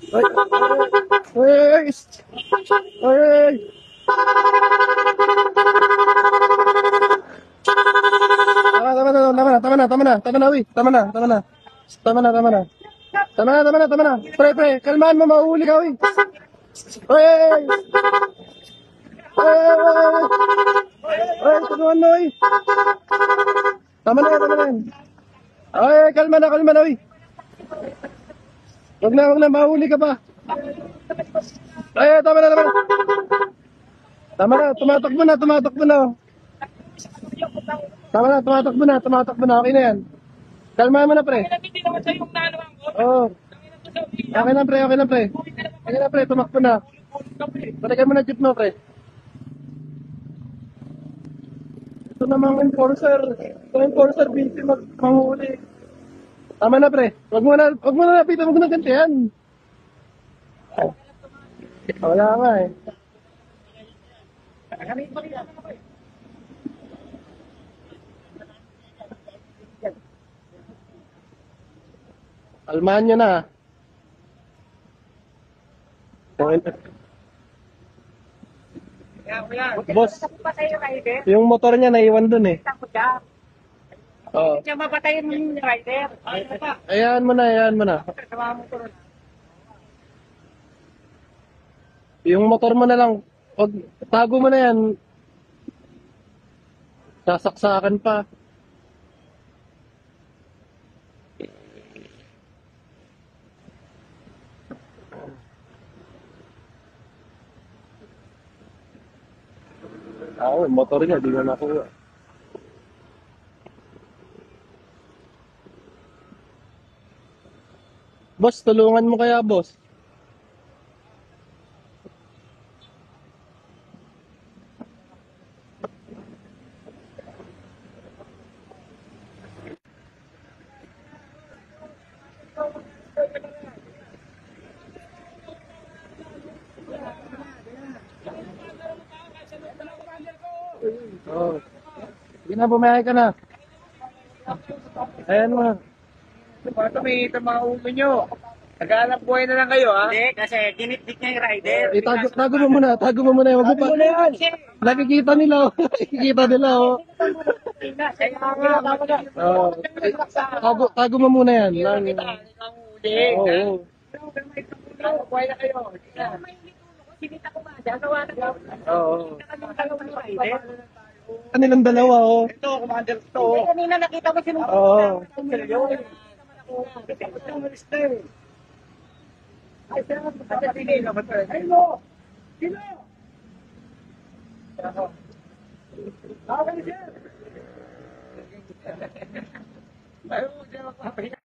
Ay! Ay! Ay! Tama na, uy. Tama na. Tama na. Tama na. Pre, kalmahan mo, mauuli ka, uy. Ay! Ay, tulungan mo, uy. Tama na yan. Ay, kalma na, uy. Wag na, mahuli ka pa. Ay, tama na. Tama na, tumatakbo na. Tama na, tumatakbo na. Okay na yan. Kalma mo na, pre. Hindi naman sa yung nanuhan ko. Oo. Okay lang, pre. Tumakbo na. Balikan mo na jeep mo, pre. Ito namang enforcer. Busy manghuli. Tama na, pre. Wag mo na lapitan, wag mo na gantihan. Wala nga eh. Almahan nyo na. Boss, yung motor niya naiwan dun eh. Oo. Siya mapatayin mo yung rider. Ayan mo na. Yung motor mo na lang, wag, tago mo na yan. Sasaksakan pa. Yung motor niya, di na nakuha. Boss, tulungan mo kaya, boss. Oh. Sige na, bumiyahe ka na. Ayan mo. Paano may mga ulo nyo? Nag-aalap buhay na lang kayo, ha? Hindi, kasi dinitdik niya yung rider. Tago mo muna. Huwag mo pa. Nakikita nila, oh. Oh. Tago mo muna yan. Oo. Buhay na kayo. Sinita ko ba? Gawa na kayo. Oo. Kanilang dalawa, oh. Ito, commander to. Kanina nakita ko sinunod. Oo. Ay, sir, sino ba ito? Ay, no! Sino? Okay, sir.